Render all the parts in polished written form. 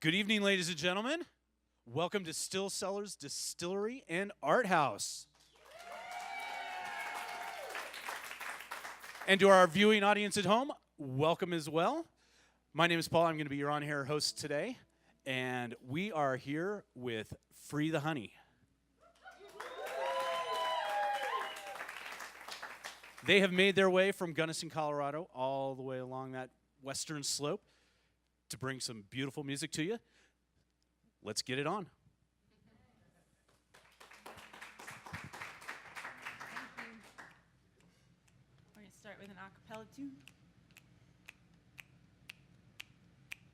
Good evening, ladies and gentlemen. Welcome to Cellars Distillery and Art House. And to our viewing audience at home, welcome as well. My name is Paul. I'm going to be your on-air host today. And we are here with Free the Honey. They have made their way from Gunnison, Colorado, all the way along that western slope to bring some beautiful music to you. Let's get it on. Thank you. We're going to start with an a cappella tune.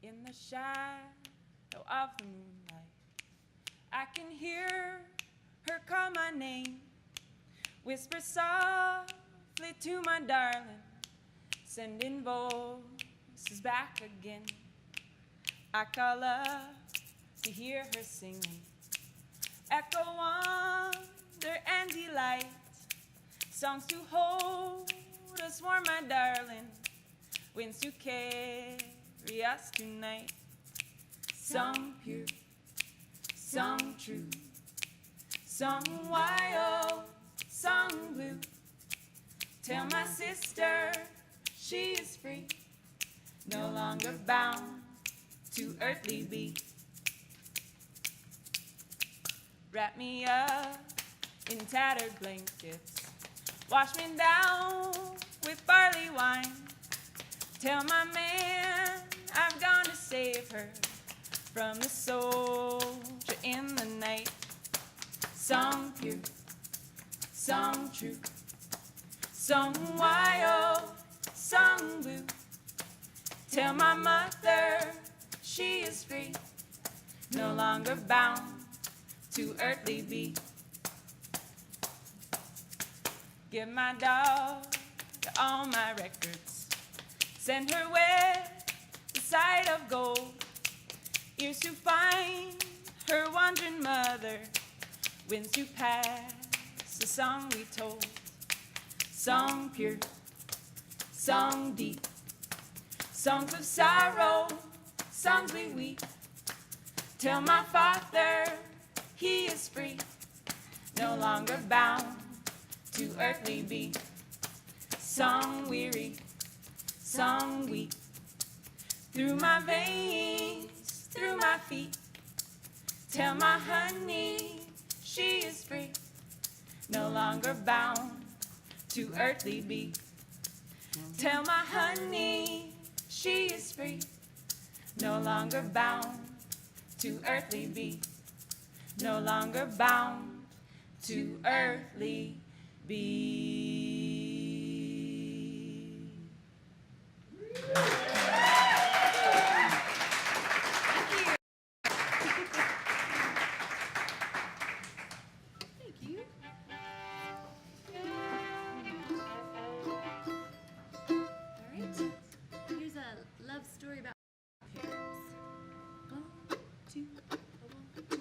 In the shadow of the moonlight, I can hear her call my name, whisper softly to my darling, sending voices back again. I call up to hear her singing, echo wonder and delight, songs to hold us warm, my darling, winds to carry us tonight. Song pure, song true, song wild, song blue. Tell my sister she is free, no longer bound to earthly be. Wrap me up in tattered blankets, wash me down with barley wine. Tell my man I've gone to save her from the soldier in the night. Song pure, song true, song wild, song blue. Tell my mother she is free, no longer bound to earthly be. Give my dog all my records, send her where the sight of gold, ears to find her wandering mother, winds to pass the song we told. Song pure, song deep, songs of sorrow, songs we weep. Tell my father he is free, no longer bound to earthly be. Song weary, song weak, through my veins, through my feet. Tell my honey she is free, no longer bound to earthly be. Tell my honey she is free, no longer bound to earthly be, no longer bound to earthly be. Thank you. All right. Here's a love story about parents. 1, 2, 1, 2, 3.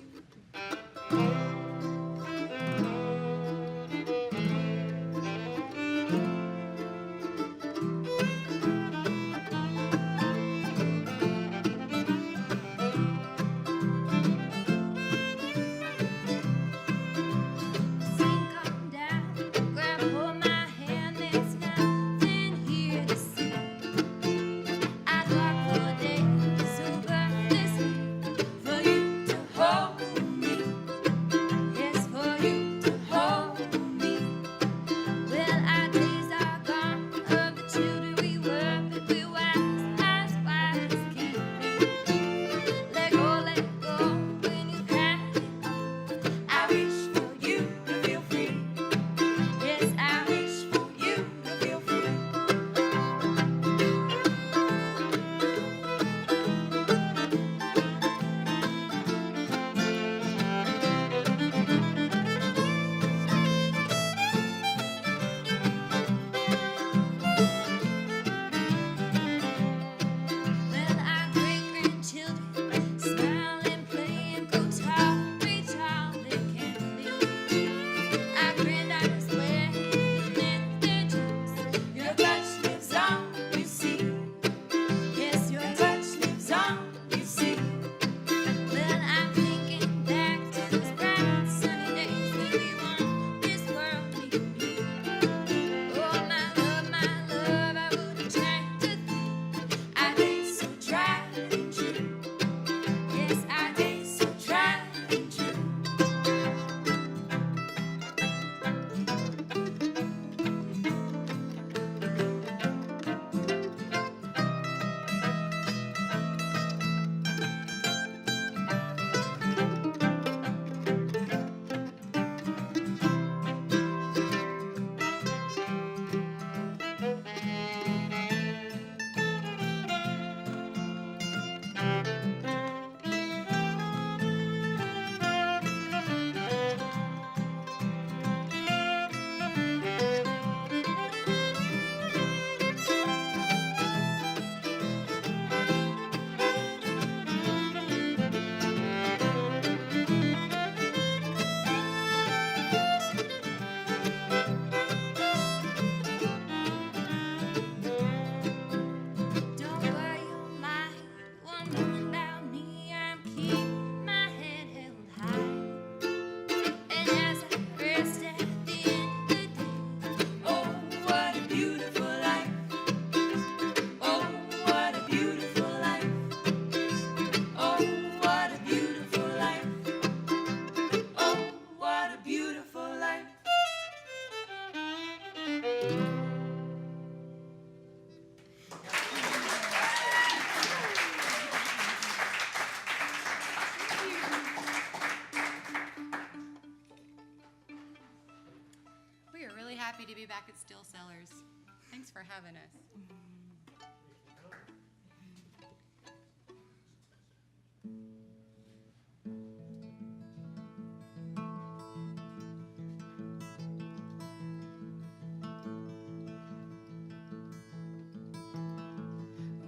be back at Still Cellars. Thanks for having us.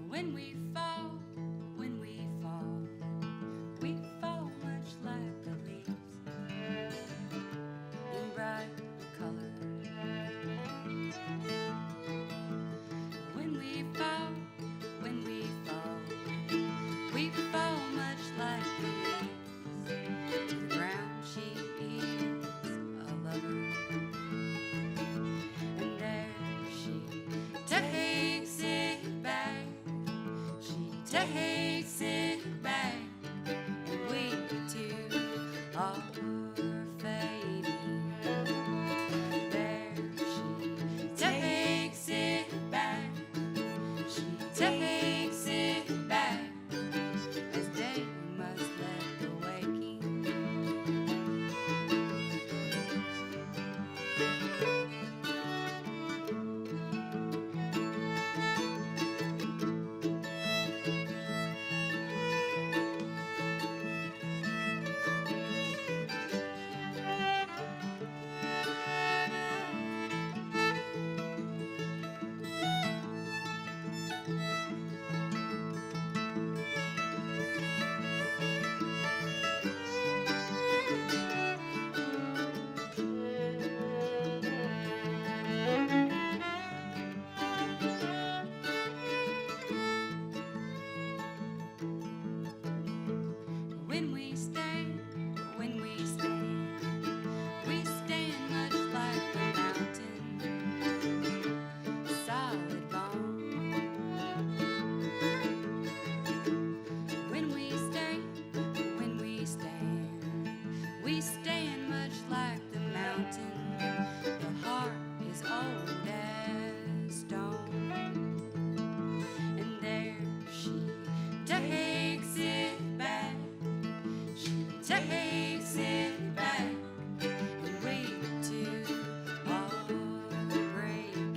When we fall, we fall much like the leaves in bright color. When we fall, we fall much like the leaves. To the ground she is a lover, and there she takes it back. She takes it back, and we two are fading. There she takes it back. She takes it back, as day must let the waking. When we stand, we stand much like the mountain, solid bone. When we stand, we stand much like the mountain. The heart is old as stone, and there she takes it back. She takes it back, and we two are breaking.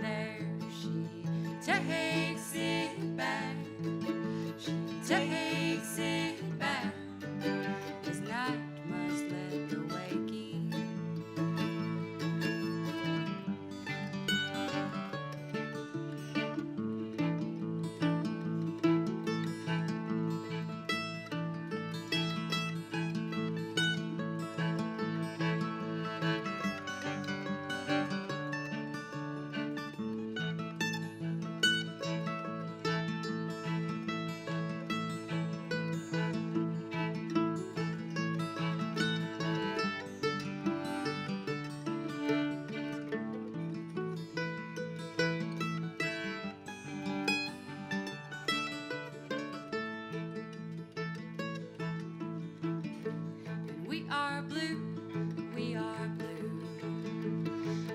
There she takes it back. She takes it back, as night must let the waking. We are blue,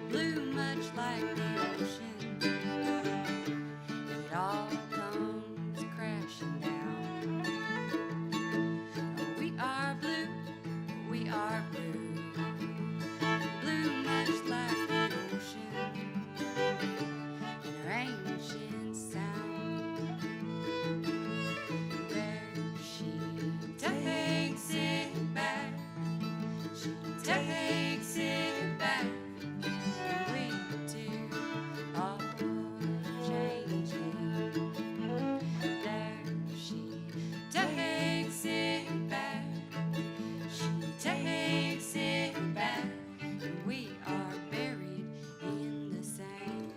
blue much like the ocean. It all comes crashing down. We are blue, blue much like the ocean. And her ancient sound. There she takes it back. She takes it back. We two are changing. There she takes it back. She takes it back. And we are buried in the sand.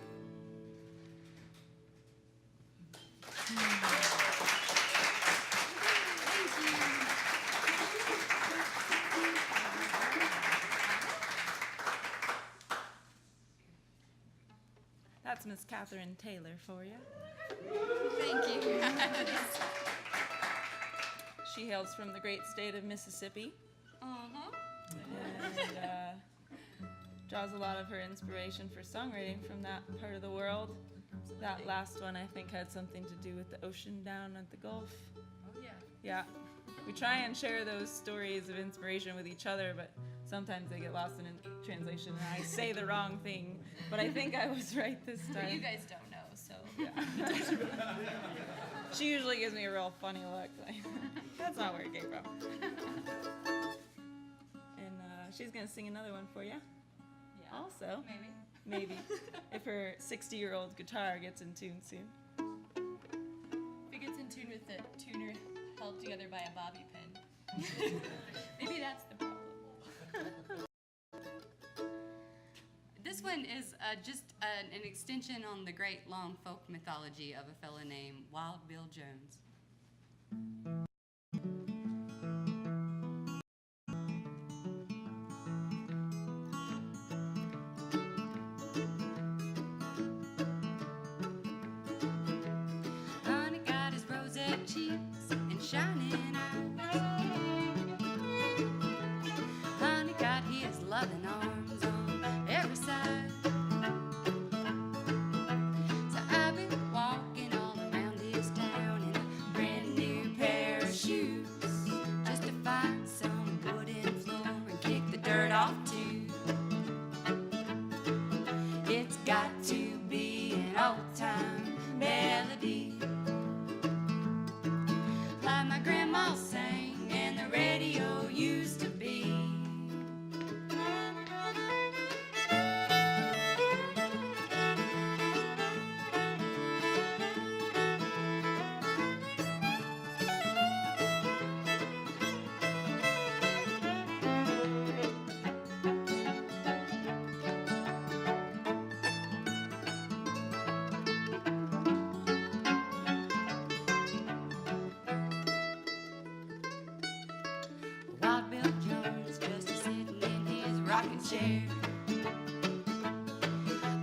That's Miss Catherine Taylor for you. Thank you. She hails from the great state of Mississippi Uh-huh. and draws a lot of her inspiration for songwriting from that part of the world. That last one, I think, had something to do with the ocean down at the Gulf. Oh, yeah. Yeah. We try and share those stories of inspiration with each other, but sometimes they get lost in translation and I say the wrong thing, but I think I was right this time. You guys don't know, so. She usually gives me a real funny look. Like, that's not where it came from. And she's going to sing another one for you. Yeah. Also, Maybe. if her 60-year-old guitar gets in tune soon. If it gets in tune with the tuner held together by a bobby pin. Maybe that's the problem. This one is just an extension on the great long folk mythology of a fella named Wild Bill Jones. Honey got his rosette cheeks and shining eyes. Honey got his loving arms on every side. So I've been walking all around this town in a brand new pair of shoes, just to find some wooden floor and kick the dirt off too. It's got to be an old-time melody, like my grandma sang and the radio used to be. Wild Bill Jones just a sitting in his rocking chair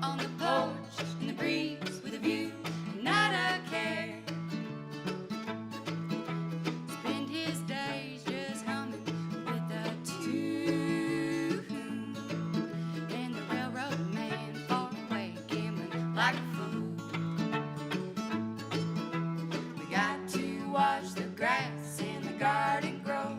on the porch in the breeze with a view, not a care. Spend his days just humming with a tune, and the railroad man far away gambling like a fool. We got to watch the grass in the garden grow.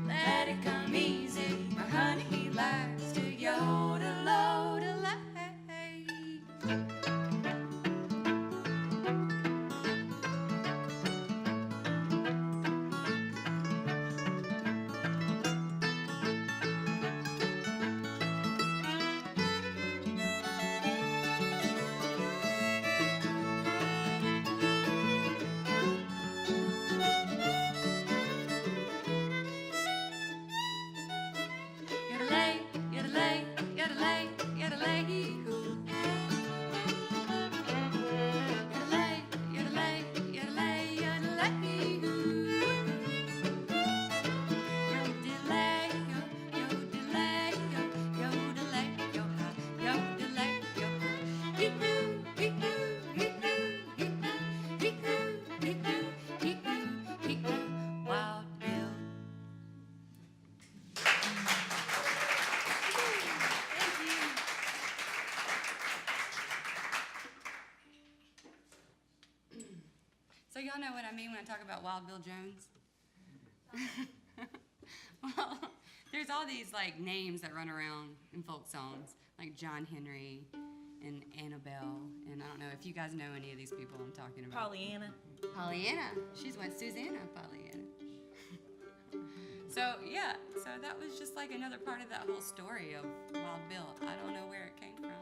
Let it come easy, my honey, he likes to yodel-lodelay. Yodelay, yodelay, yodelay, yodelay-hoo. Yodelay, yodelay, yodelay, yodelay-hoo. Yodelay, yo, yodelay, yo, yodelay, yo, ha, yodelay, yo, ha. Hee-hoo, hee-hoo, hee-hoo, hee-hoo, hee-hoo, hee-hoo, hee-hoo, hee-hoo. Wild Bill. So y'all know what I mean when I talk about Wild Bill Jones? Well, there's all these like names that run around in folk songs, like John Henry and Annabelle, and I don't know if you guys know any of these people I'm talking about. Pollyanna. Pollyanna. She's what Susanna Pollyanna. So yeah, so that was just like another part of that whole story of Wild Bill. I don't know where it came from.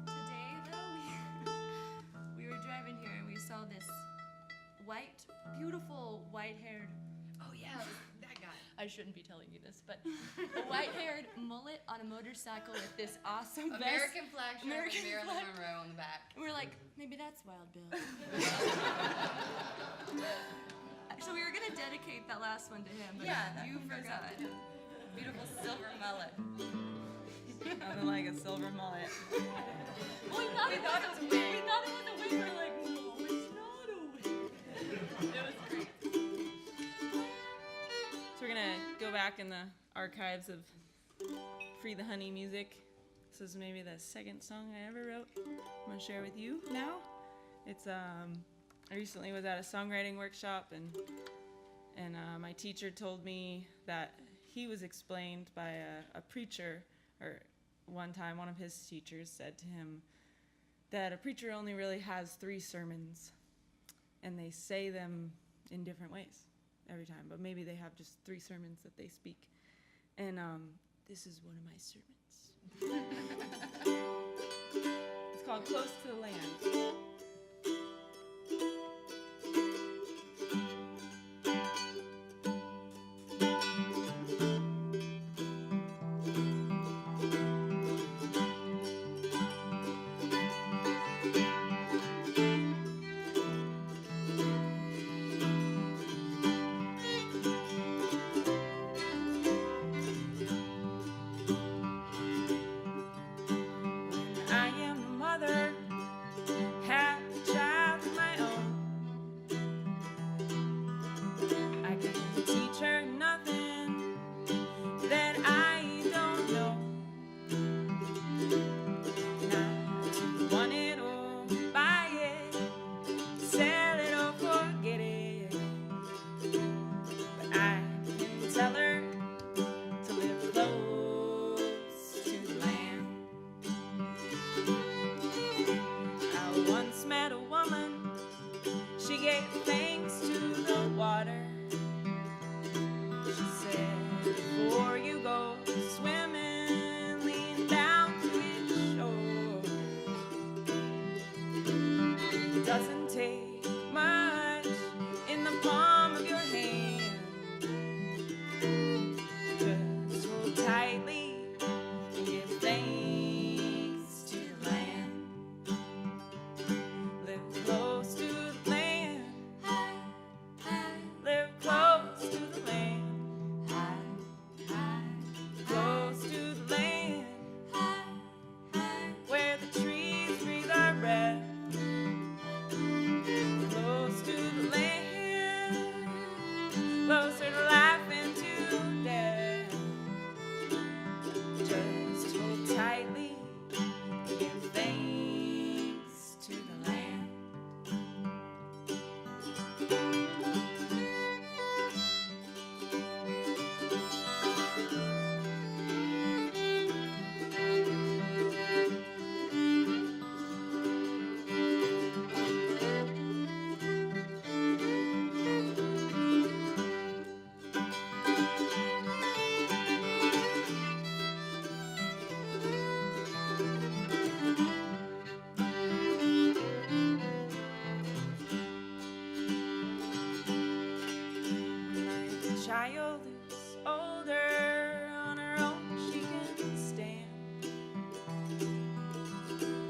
Today, though, we were driving here and we saw this beautiful white-haired. Oh yeah, that guy. I shouldn't be telling you this, but a white-haired mullet on a motorcycle with this awesome vest. American flag shirt American with Marilyn flag. Monroe on the back. And we're like, maybe that's Wild Bill. So we were gonna dedicate that last one to him, but you forgot. Beautiful silver mullet. Nothing like a silver mullet. Well, we thought it was a wig. We thought it was a wig. We're like, no, it's not a wig. It was great. So we're gonna go back in the archives of Free the Honey music. This is maybe the second song I ever wrote. I'm gonna share with you now. It's I recently was at a songwriting workshop and And my teacher told me that he was explained by a preacher, or one time one of his teachers said to him that a preacher only really has 3 sermons, and they say them in different ways every time, but maybe they have just 3 sermons that they speak. And this is one of my sermons. It's called Close to the Land. I am a mother, have a child of my own. I can teach her nothing that I don't know. Not to want it or buy it, sell it or forget it. But I can tell her to live close to the land. I once met a woman, she gave thanks to the water. She said, before you go swimming, lean down to its shore. It doesn't take much in the palm of your hand. Just hold tightly and give thanks to the land. Live close to the land. Live close to the land. Close to the land. Where the trees breathe our breath. Close to the land. Closer to life and to death. Just hold tightly and give thanks to the land. My child is older, on her own she can stand.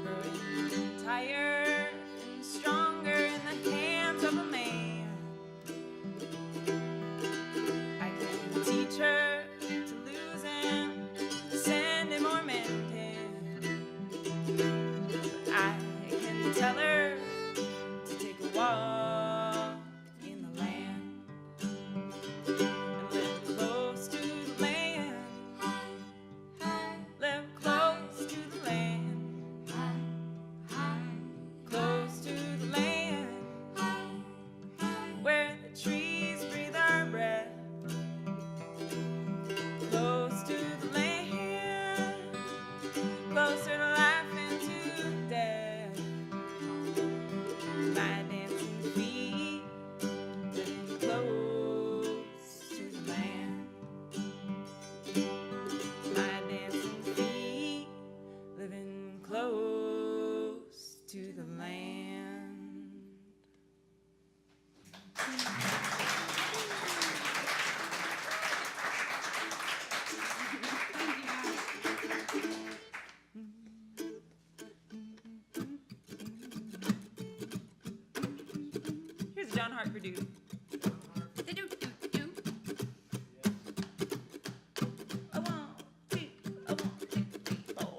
Growing tired and stronger in the hands of a man. I can teach her to lose him, send him or mend him. I can tell her to take a walk in the land. And live close to the land. Live close to the land. Close to the land. Where the trees breathe our breath. Close to the land. Closer to life and to death. My dancing feet living close to the land. My dancing feet living close to the land. Here's John Hartford dude. A 1, 2, a 1, 2, 3, 4.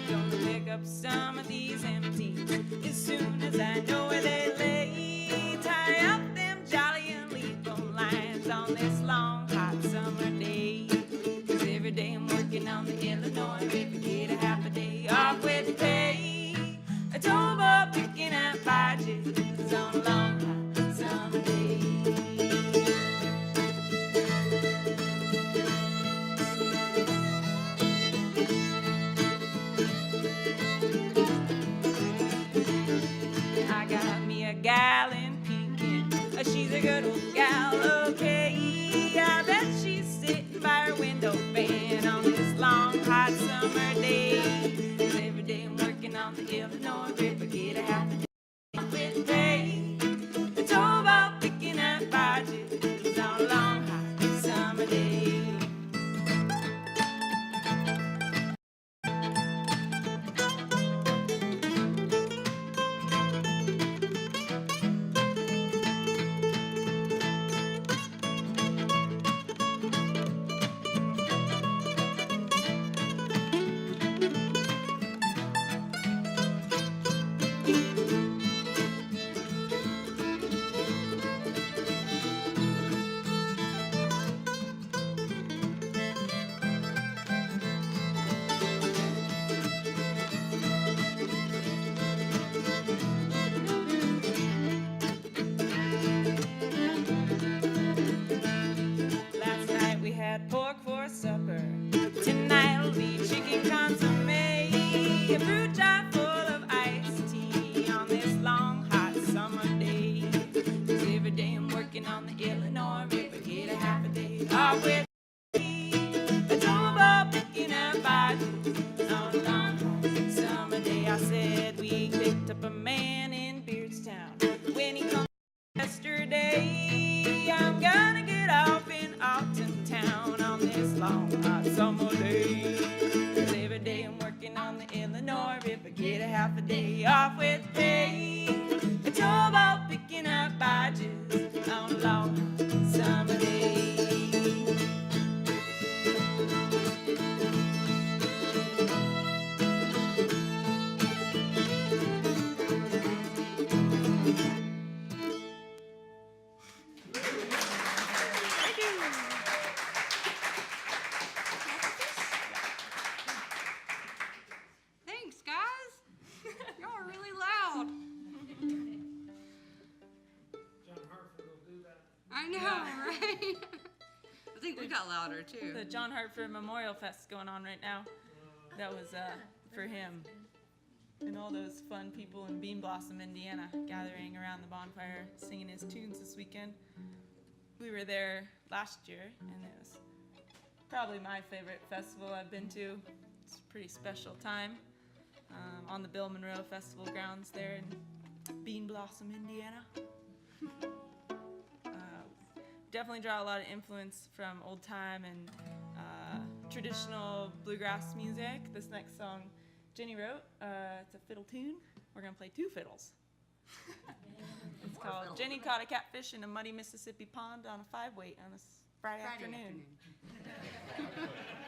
Don't pick up I'm working on the Illinois River. Get a half a day off with pay. A towboat picking up barges on a long hot summer day. I got me a gal in Pekin. She's a good old gal, okay. I bet she's sitting by her window fan on this long hot summer day. 'Cause every day I'm working on the Illinois River. Get a half a day with pay. A towboat picking up barges on a long hot summer day. Last night we had pork for supper. Tonight will be chicken consomme. A fruit jar full of iced tea on this long hot summer day. 'Cause every day I'm working on the Illinois River. Get a half a day off with me. A towboat picking up barges on a long hot summer day. I said we picked up a man in Beardstown. When he comes yesterday, I'm gonna get off in Alton town on this long hot summer day. 'Cause every day I'm working on the Illinois River. Get a half a day off with pay. A towboat picking up barges on a long hot summer day. Thanks, guys. Y'all are really loud. I know, right? I think we got louder too. The John Hartford Memorial Fest going on right now. That was for him. And all those fun people in Bean Blossom, Indiana, gathering around the bonfire, singing his tunes this weekend. We were there last year, and it was probably my favorite festival I've been to. It's a pretty special time on the Bill Monroe Festival grounds there in Bean Blossom, Indiana. Definitely draw a lot of influence from old time and traditional bluegrass music. This next song Jenny wrote, it's a fiddle tune. We're gonna play two fiddles. It's called Jenny Caught a Catfish in a Muddy Mississippi Pond on a 5-weight on a Friday afternoon.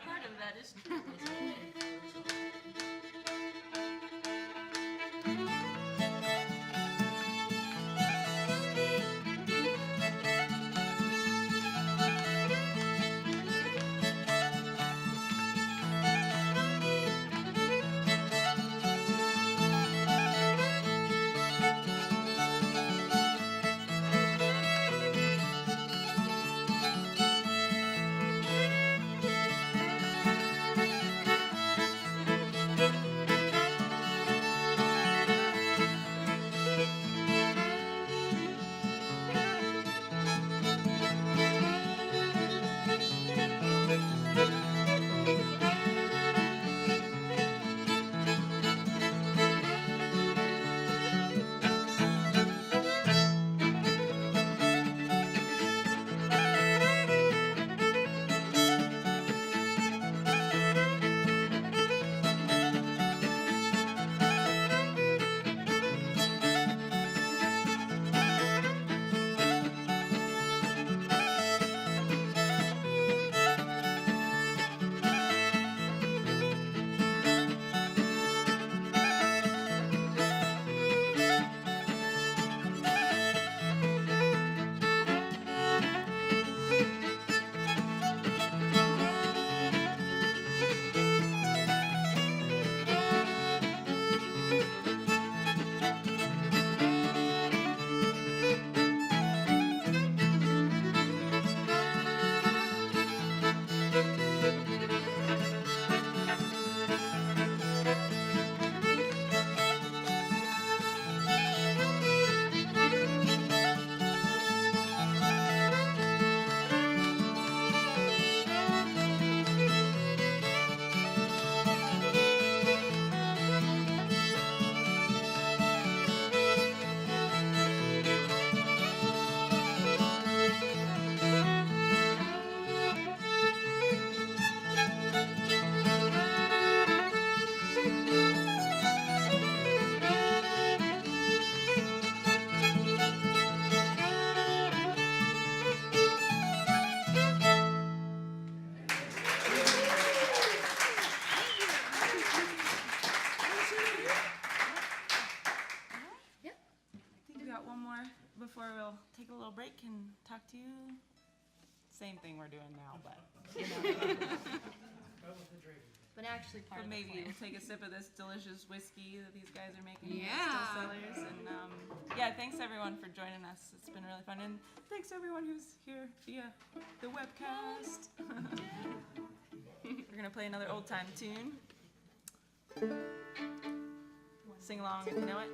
Part of that is true. little break and talk to you. Same thing we're doing now, but you know. But actually part But of the maybe plan. we'll take a sip of this delicious whiskey that these guys are making. Yeah. Still Cellars. And yeah, thanks everyone for joining us. It's been really fun. And thanks everyone who's here via the webcast. We're going to play another old time tune. Sing along if you know it.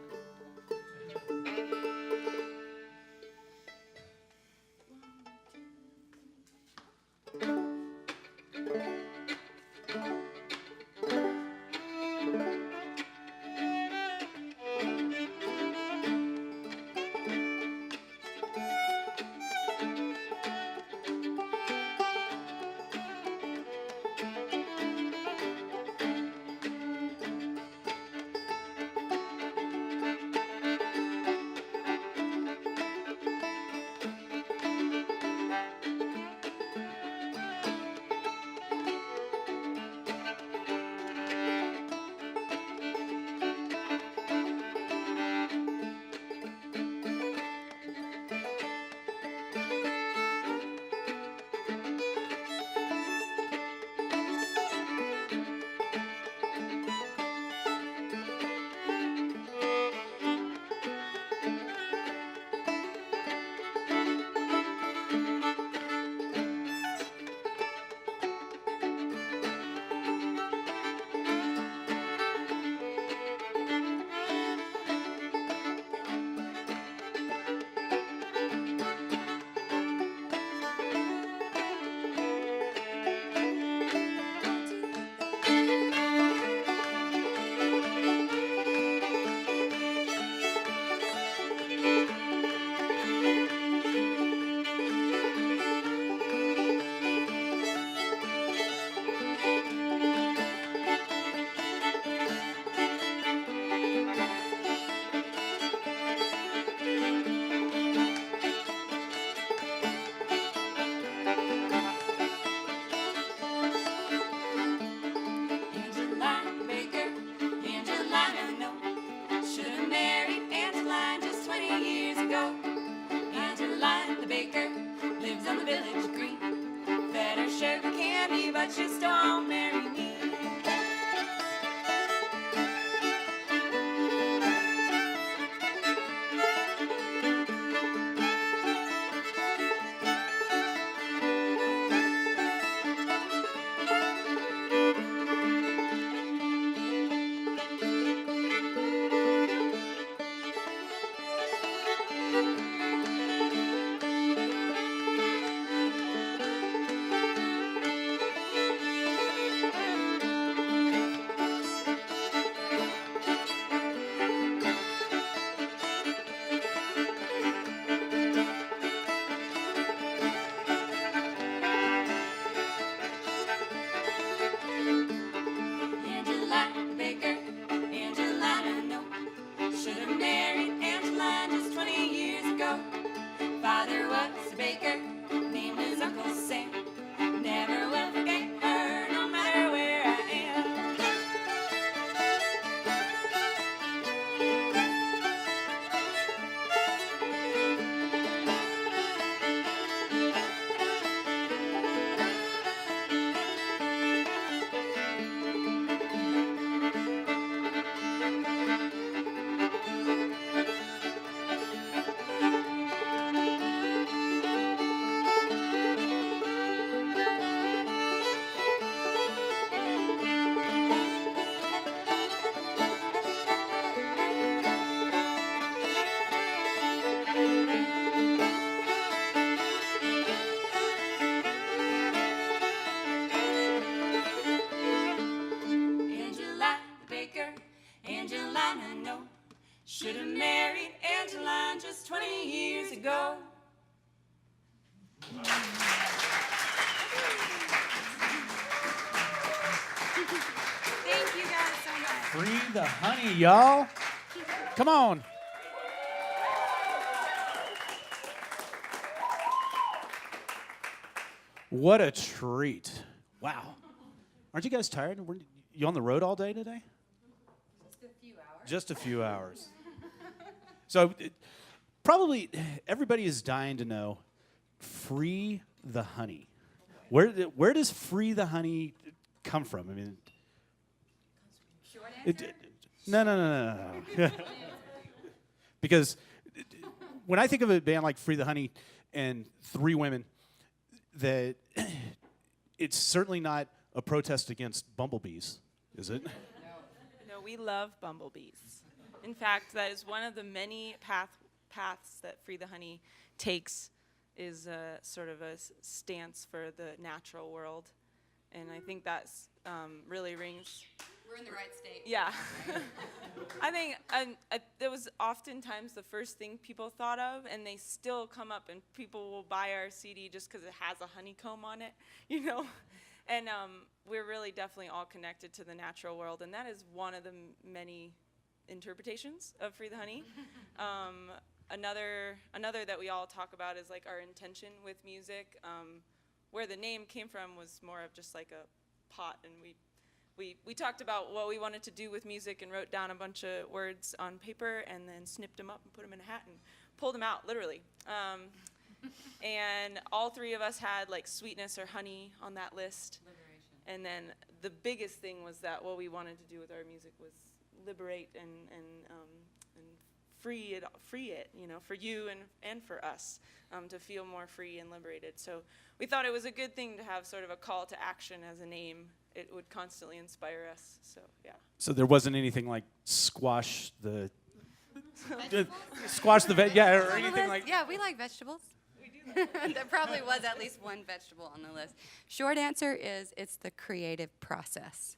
But you still won't marry me. Should have married Angeline just 20 years ago. Thank you guys so much. Free the honey, y'all. Come on. What a treat. Wow. Aren't you guys tired? Were you on the road all day today? Just a few hours. Just a few hours. So probably everybody is dying to know, Free the Honey. Where does Free the Honey come from? I mean, Short answer? no. Because when I think of a band like Free the Honey and three women, that it's certainly not a protest against bumblebees, is it? No, we love bumblebees. In fact, that is one of the many paths that Free the Honey takes, is a sort of a stance for the natural world. And I think that's really rings. We're in the right state. Yeah. I think it was oftentimes the first thing people thought of, and they still come up, and people will buy our CD just because it has a honeycomb on it, you know? And we're really definitely all connected to the natural world, and that is one of the many interpretations of Free the Honey. Another that we all talk about is like our intention with music. Where the name came from was more of just like a pot, and we talked about what we wanted to do with music and wrote down a bunch of words on paper and then snipped them up and put them in a hat and pulled them out, literally. And all three of us had like sweetness or honey on that list. Liberation. And then the biggest thing was that what we wanted to do with our music was liberate and free it, you know, for you and for us, to feel more free and liberated. So we thought it was a good thing to have sort of a call to action as a name. It would constantly inspire us. So yeah. So there wasn't anything like squash the or anything like. Yeah, we like vegetables. We do that. There probably was at least one vegetable on the list. Short answer is it's the creative process.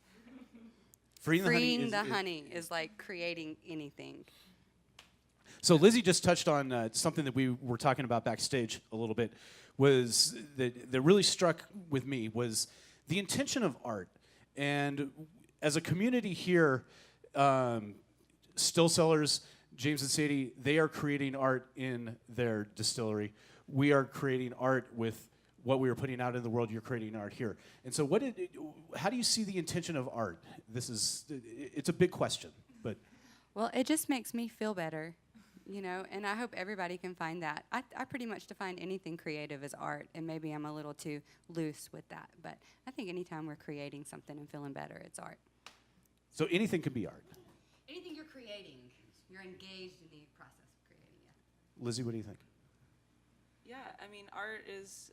Freeing the honey is like creating anything. So Lizzie just touched on something that we were talking about backstage a little bit, was that really struck with me was the intention of art. And as a community here, Still Cellars, James and Sadie, they are creating art in their distillery. We are creating art with what we are putting out in the world. You're creating art here. And so how do you see the intention of art? It's a big question, but. Well, it just makes me feel better, you know, and I hope everybody can find that. I pretty much define anything creative as art, and maybe I'm a little too loose with that, but I think anytime we're creating something and feeling better, it's art. So anything can be art. Anything you're creating, you're engaged in the process of creating it. Lizzie, what do you think? Yeah, I mean, art is,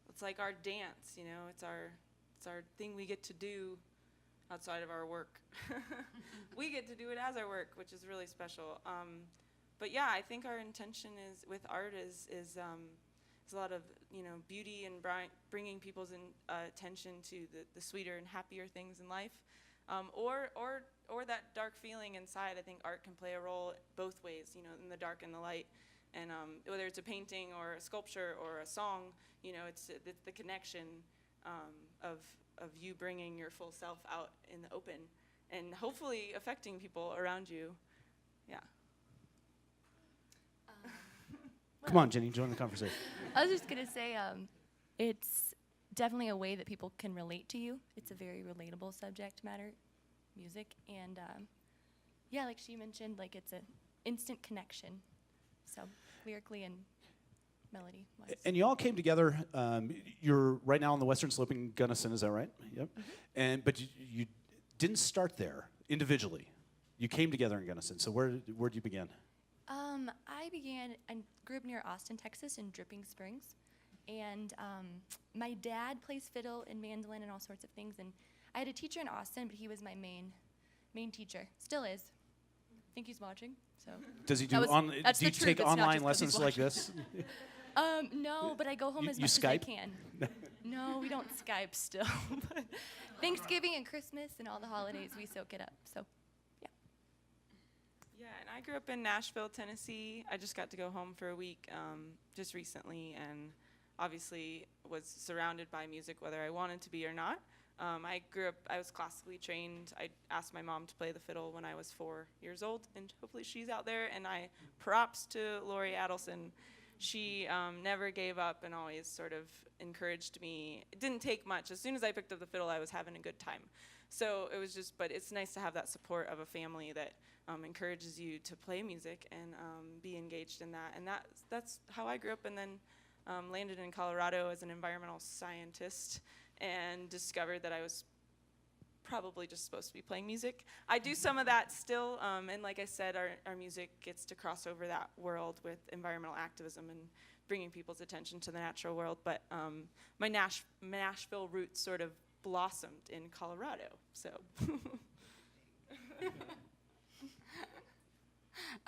it's like our dance, you know, it's our thing we get to do outside of our work. We get to do it as our work, which is really special. But yeah, I think our intention with art is a lot of, you know, beauty and bringing people's attention to the sweeter and happier things in life, or that dark feeling inside. I think art can play a role both ways, you know, in the dark and the light. And whether it's a painting or a sculpture or a song, you know, it's the connection of you bringing your full self out in the open and hopefully affecting people around you. Yeah. Come on, Jenny, join the conversation. I was just gonna say, it's definitely a way that people can relate to you. It's a very relatable subject matter, music, and yeah, like she mentioned, like it's an instant connection. So lyrically and melody-wise. And you all came together. You're right now on the Western Slope in Gunnison, is that right? Yep. Mm-hmm. But you didn't start there individually. You came together in Gunnison. So where'd you begin? I grew up near Austin, Texas, in Dripping Springs, and my dad plays fiddle and mandolin and all sorts of things. And I had a teacher in Austin, but he was my main teacher. Still is. I think he's watching. So. Does he do do you take online lessons like this? No, but I go home as much as I can. No, we don't Skype still. Thanksgiving and Christmas and all the holidays, we soak it up. So, yeah. Yeah, and I grew up in Nashville, Tennessee. I just got to go home for a week just recently, and obviously was surrounded by music whether I wanted to be or not. I was classically trained. I asked my mom to play the fiddle when I was 4 years old, and hopefully she's out there. And props to Lori Adelson. she never gave up and always sort of encouraged me. It didn't take much. As soon as I picked up the fiddle, I was having a good time. So it was just, but it's nice to have that support of a family that encourages you to play music and be engaged in that. And that's how I grew up, and then landed in Colorado as an environmental scientist and discovered that I was probably just supposed to be playing music. I do some of that still, and like I said, our music gets to cross over that world with environmental activism and bringing people's attention to the natural world. But my Nashville roots sort of blossomed in Colorado, so.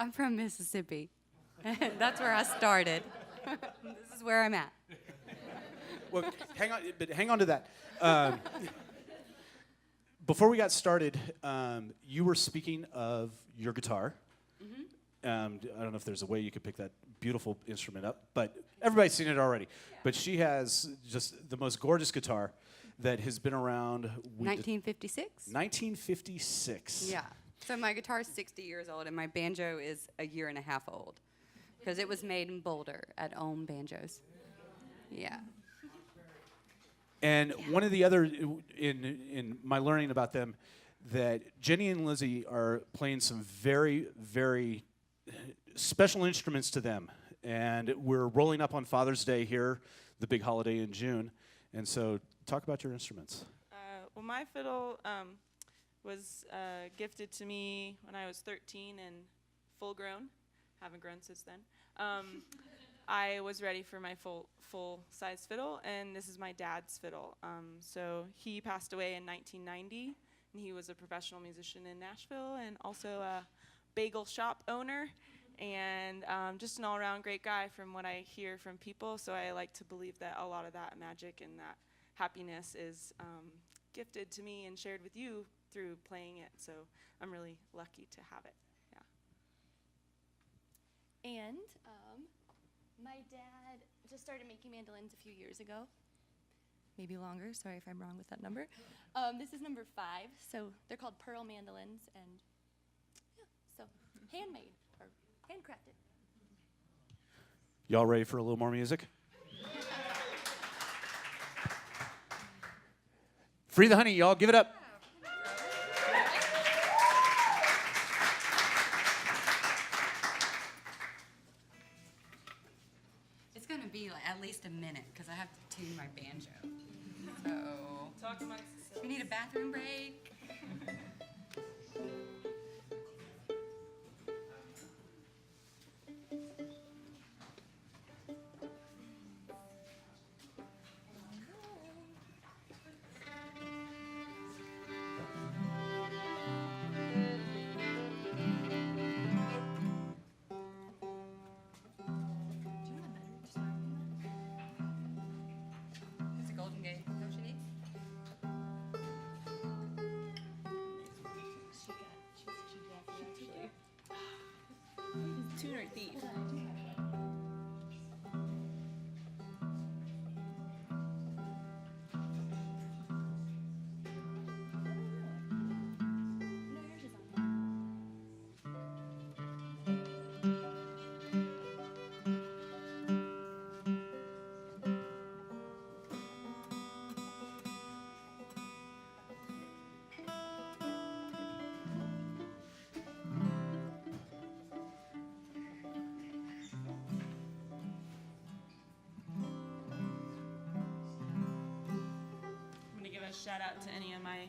I'm from Mississippi. That's where I started. This is where I'm at. Well, hang on to that. Before we got started, you were speaking of your guitar. I don't know if there's a way you could pick that beautiful instrument up, but everybody's seen it already. Yeah. But she has just the most gorgeous guitar that has been around. 1956? 1956. Yeah. So my guitar is 60 years old, and my banjo is a year and a half old, because it was made in Boulder at Ohm Banjos. Yeah. And one of the other, in my learning about them, that Jenny and Lizzie are playing some very, very special instruments to them. And we're rolling up on Father's Day here, the big holiday in June. And so talk about your instruments. Well, my fiddle was gifted to me when I was 13 and full grown. Haven't grown since then. I was ready for my full-size fiddle, and this is my dad's fiddle. So he passed away in 1990, and he was a professional musician in Nashville and also a bagel shop owner, and just an all-around great guy from what I hear from people. So I like to believe that a lot of that magic and that happiness is gifted to me and shared with you through playing it. So I'm really lucky to have it. Yeah. And my dad just started making mandolins a few years ago, maybe longer. Sorry if I'm wrong with that number. This is number 5, so they're called pearl mandolins, and yeah, so handmade or handcrafted. Y'all ready for a little more music? Free the honey, y'all. Give it up. It's going to be like at least a minute, because I have to tune my banjo. So, Talk amongst yourselves. we need a bathroom break. It's a Golden Gate. Don't you need? Tuner thief. I'm gonna give a shout out to any of my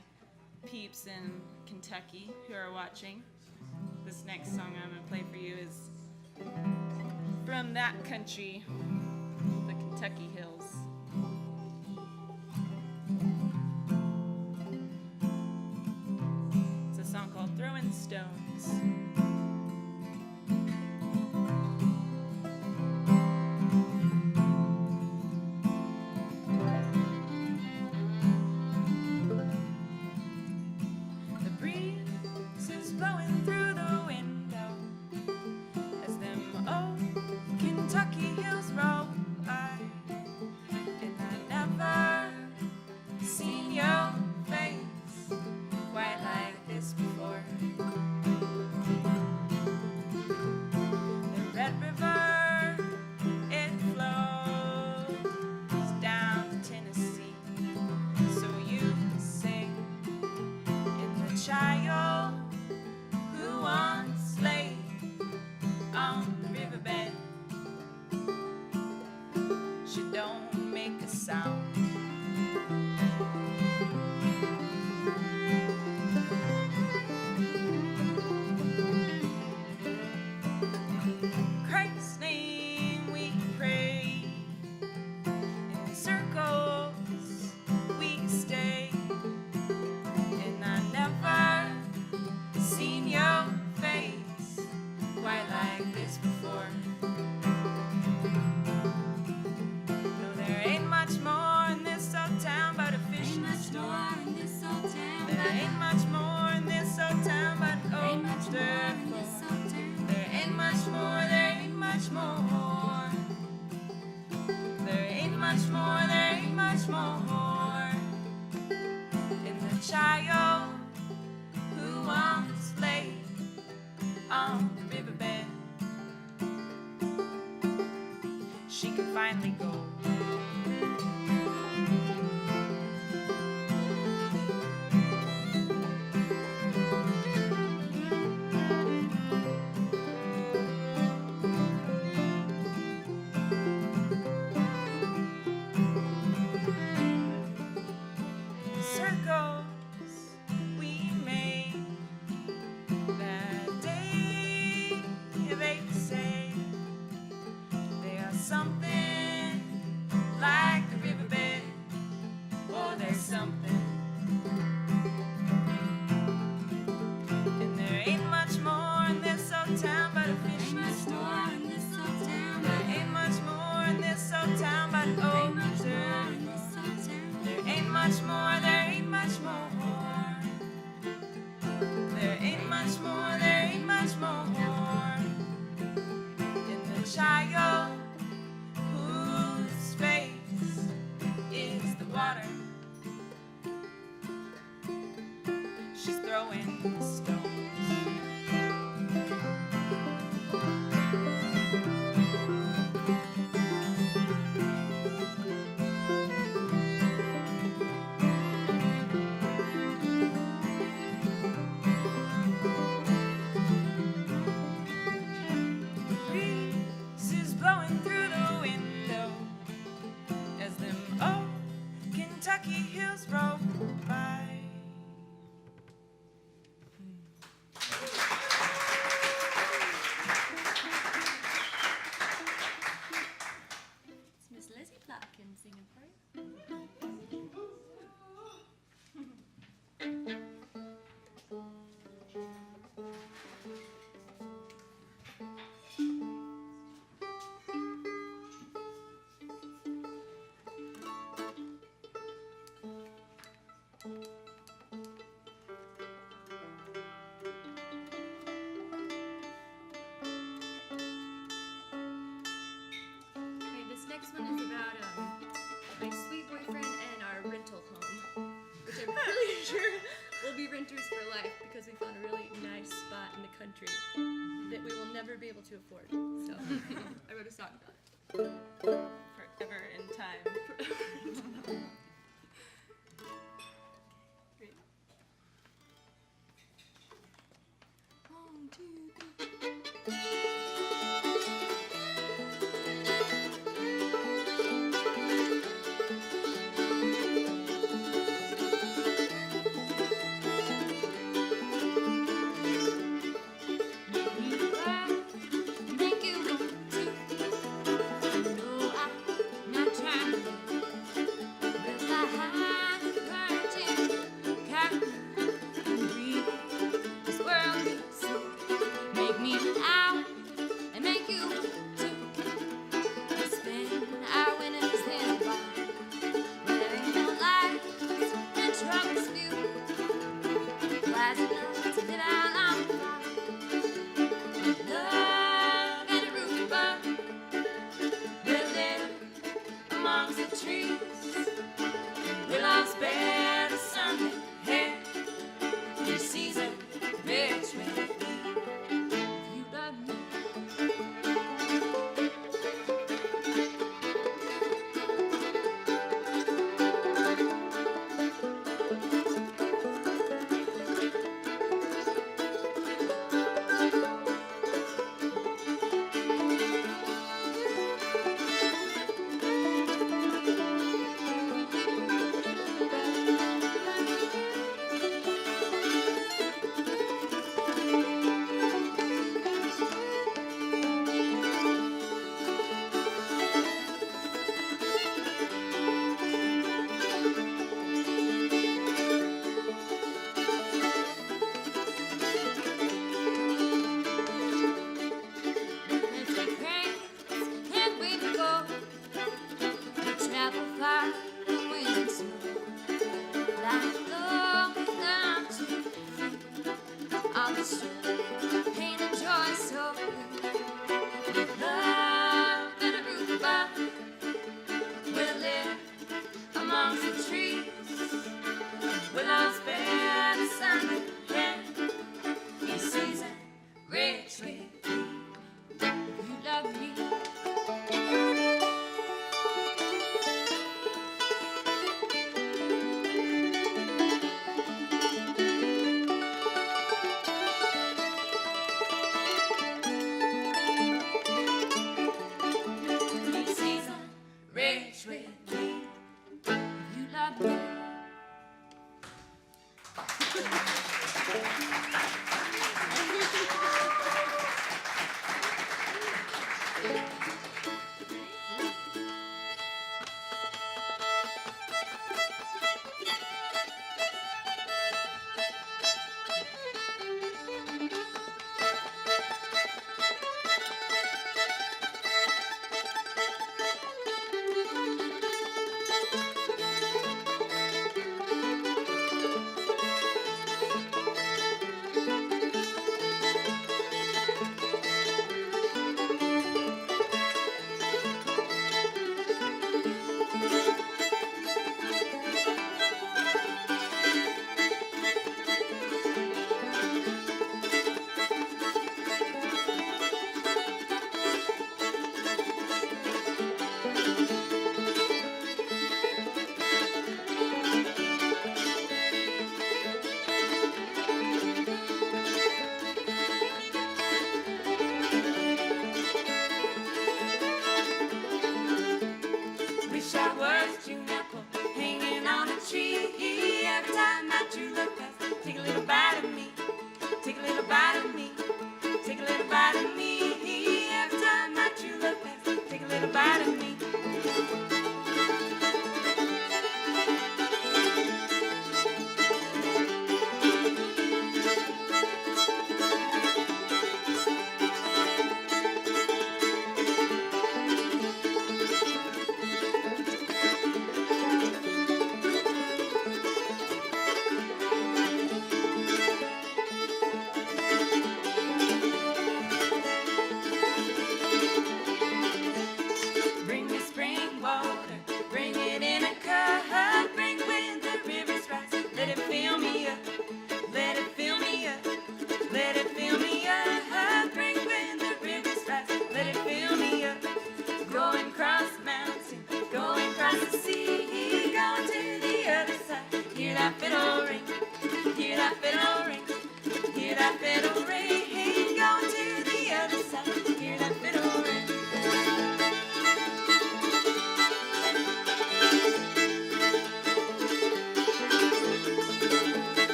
peeps in Kentucky who are watching. This next song I'm gonna play for you is from that country, the Kentucky Hills. It's a song called Throwing Stones. The breeze is blowing through the window as them old Kentucky hills roll by, and I never seen your face quite like this before. child who once lay on the riverbed. She don't make a sound. Christ's name we pray, in circles we stay, and I never seen your face quite like this before. No, there ain't much more in this old town but a fishing store. There ain't much more in this old town but old dirt floor. There ain't much more, there ain't much more. There ain't much more, there ain't much more. In the child who once lay on the riverbed, she can finally go. Circles we made that day, they say they are something like the riverbed. Oh, there's something. And there ain't much more in this old town but a fishing store. There ain't much more in this old town but an old dirt. There ain't much more, there ain't much more. There ain't much more, there ain't much more. In the child whose face is the water, she's throwing stones. Breeze is blowing through the window as them old Kentucky hills roll by. It's Miss Lizzie Plotkin singing for you. Okay, this next one is about my sweet boyfriend and our rental home, which I'm pretty sure will be renters for life because we found a really nice spot in the country that we will never be able to afford. So I wrote a song about it. Forever in time. Great. 1, 2, 3. Make you want to. No, I'm not trying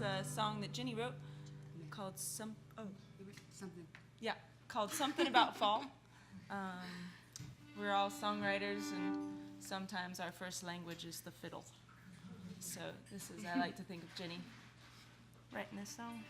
a song that Jenny wrote called called Something About Fall. We're all songwriters, and sometimes our first language is the fiddle. So this is, I like to think of Jenny writing this song.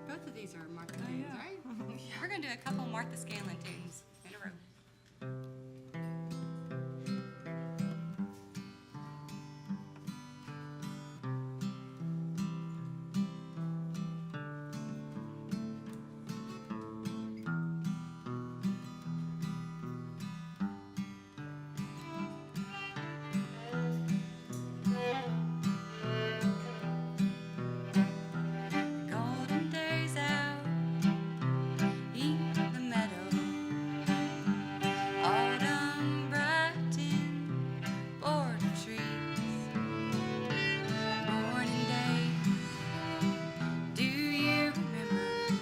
Both of these are Martha tunes, right? We're going to do a couple Martha Scanlon tunes in a row. Golden days out in the meadow, autumn brightened border trees, morning days. Do you remember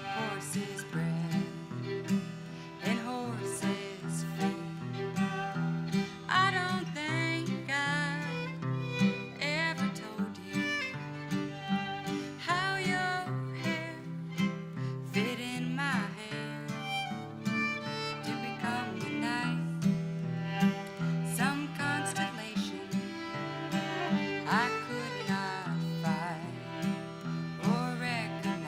horses' breath and horses' feet? I don't think I ever told you how your hair fit in my hair to become the night, some constellation I could not find or recognize.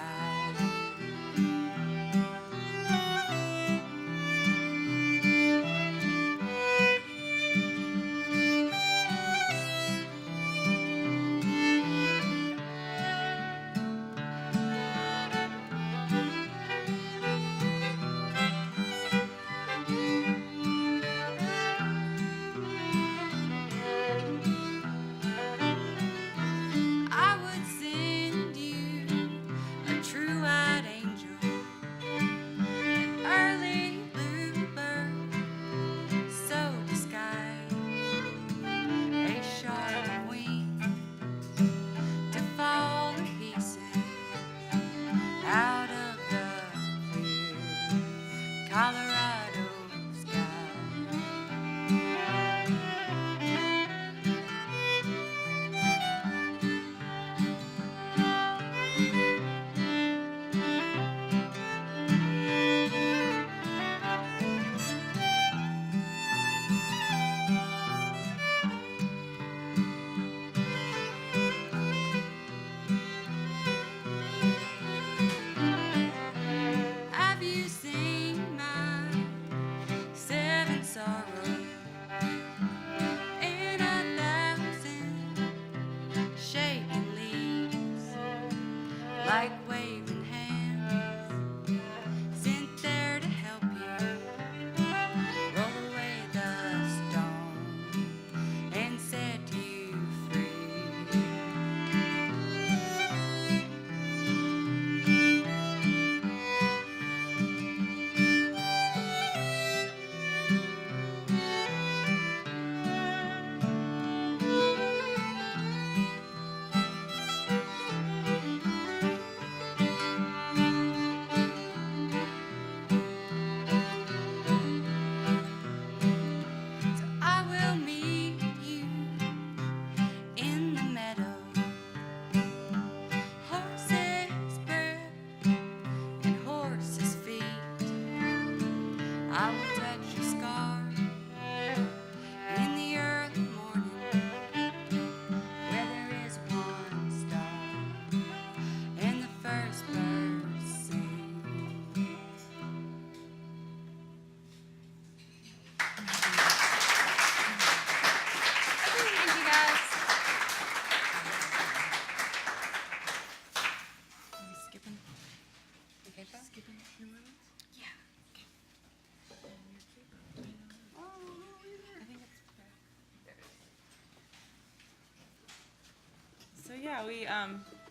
I would send you a true-eyed angel, an early bluebird so disguised, a sharp wing to fall to pieces out of the clear Colorado sky.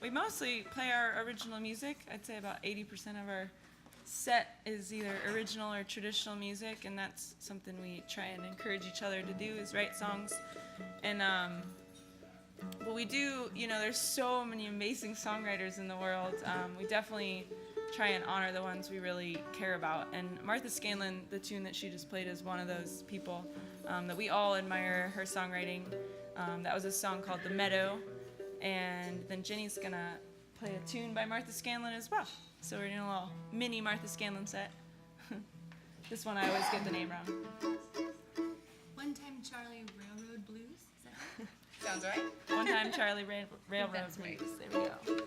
we mostly play our original music. I'd say about 80% of our set is either original or traditional music, and that's something we try and encourage each other to do, is write songs. And but we do, there's so many amazing songwriters in the world. We definitely try and honor the ones we really care about. And Martha Scanlon, the tune that she just played, is one of those people that we all admire her songwriting. That was a song called The Meadow. And then Jenny's gonna play a tune by Martha Scanlon as well. So we're doing a little mini Martha Scanlon set. This one I always get the name wrong. One Time Charlie Railroad Blues. Is that right? Sounds right. One Time Charlie Railroad That's Blues. right. There we go.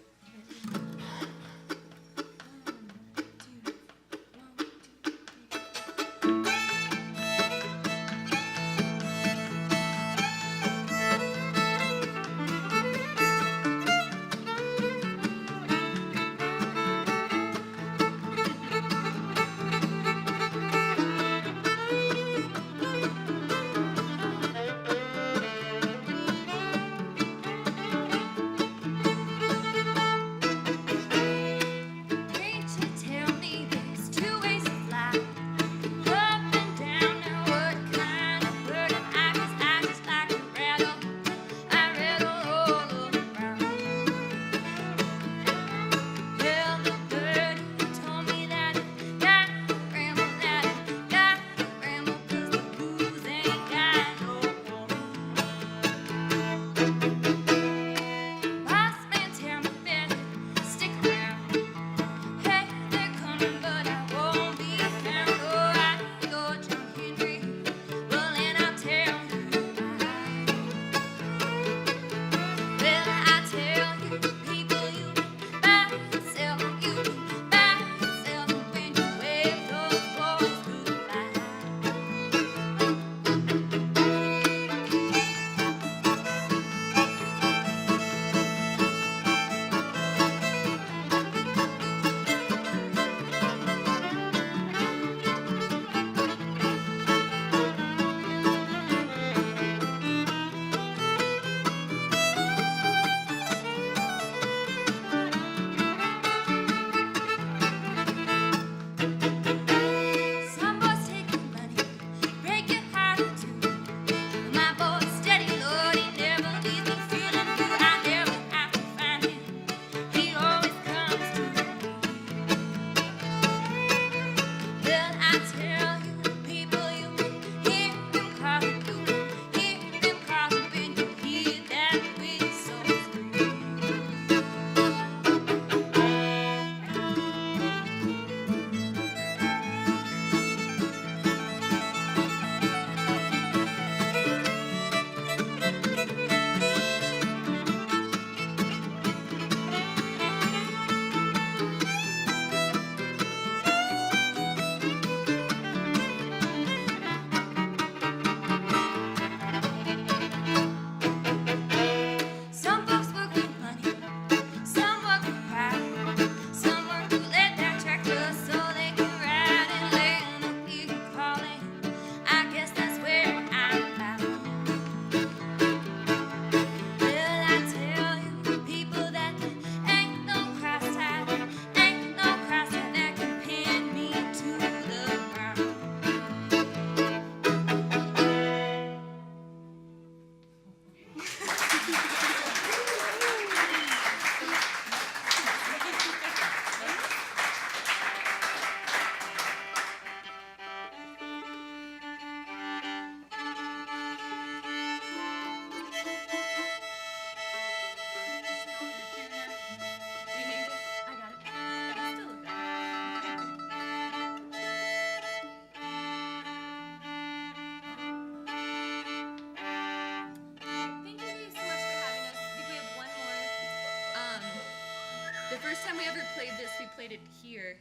first time we ever played this, we played it here,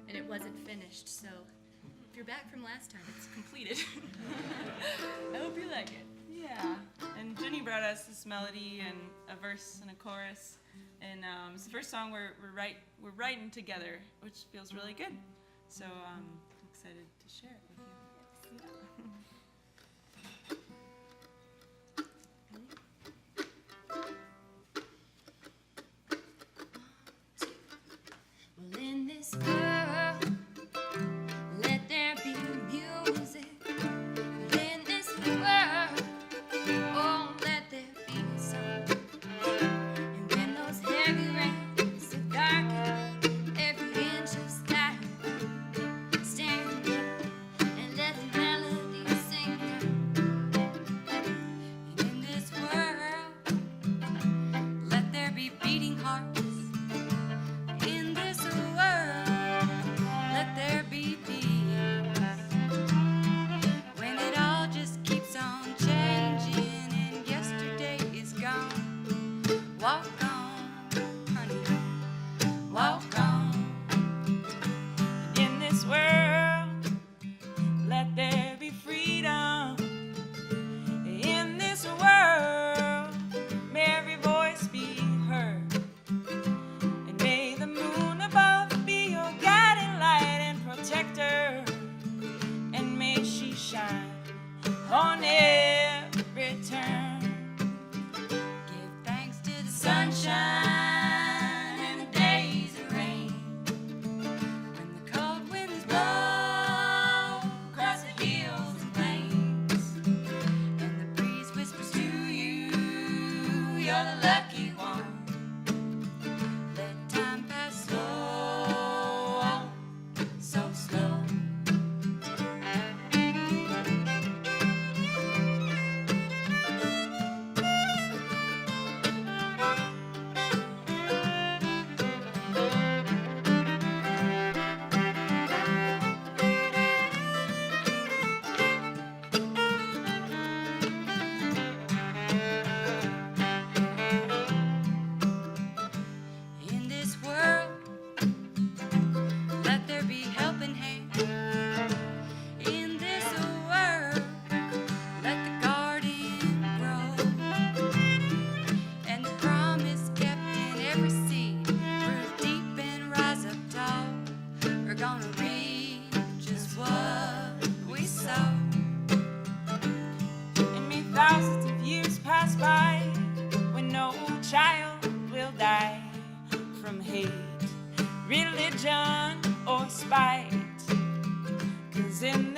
and it wasn't finished, so if you're back from last time, it's completed. I hope you like it. Yeah. And Jenny brought us this melody and a verse and a chorus, and it's the first song we're writing together, which feels really good. So I'm excited to share it with you. Yeah.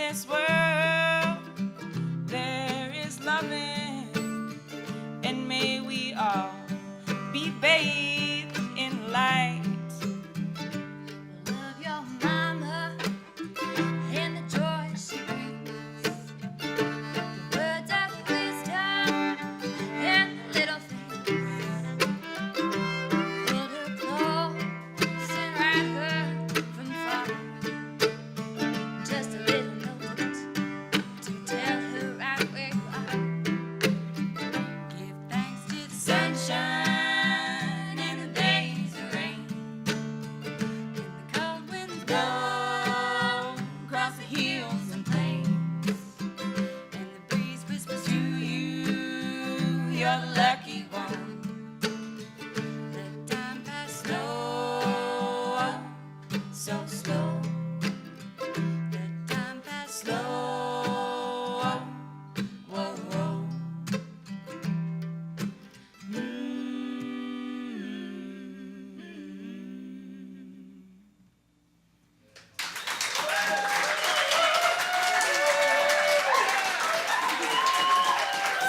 this world there is loving, and may we all be bathed in light. Love your mama and the joy she brings. The words of wisdom and the little things. Hold her close and hide her from far. Just a little note to tell her right where you are. Give thanks to the sunshine and the days of rain. And the cold winds blow across the hills and plains. And the breeze whispers to you, you're the lucky one. Let time pass slow, so slow. Let time pass slow, whoa, whoa.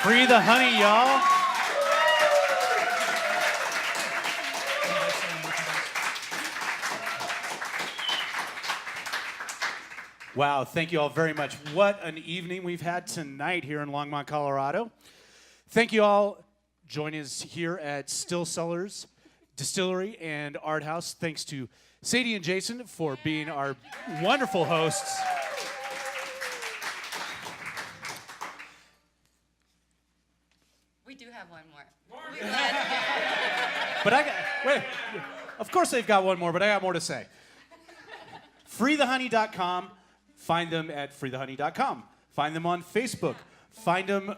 Free the honey, y'all. Wow, thank you all very much. What an evening we've had tonight here in Longmont, Colorado. Thank you all joining us here at Cellars Distillery and Art House. Thanks to Sadie and Jason for being our wonderful hosts. We do have one more. But wait, of course they've got one more, but I got more to say. FreeTheHoney.com. Find them at FreeTheHoney.com. Find them on Facebook. Find them.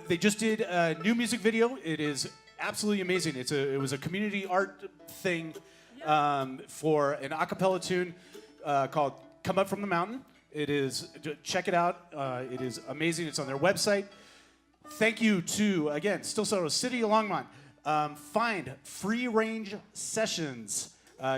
They just did a new music video. It is absolutely amazing. It was a community art thing for an a cappella tune called "Come Up From the Mountain." It is. Check it out. It is amazing. It's on their website. Thank you to, again, Still Cellars, City of Longmont. Find Free Range Sessions.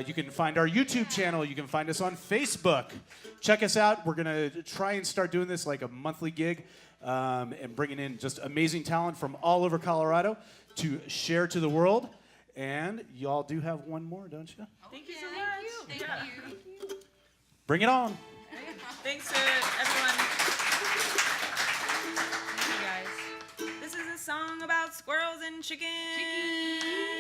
You can find our YouTube channel. You can find us on Facebook. Check us out. We're going to try and start doing this like a monthly gig and bringing in just amazing talent from all over Colorado to share to the world. And y'all do have one more, don't you? Thank you so much. Thank you. Bring it on. Thanks to everyone. Thank you guys. This is a song about squirrels and chickens.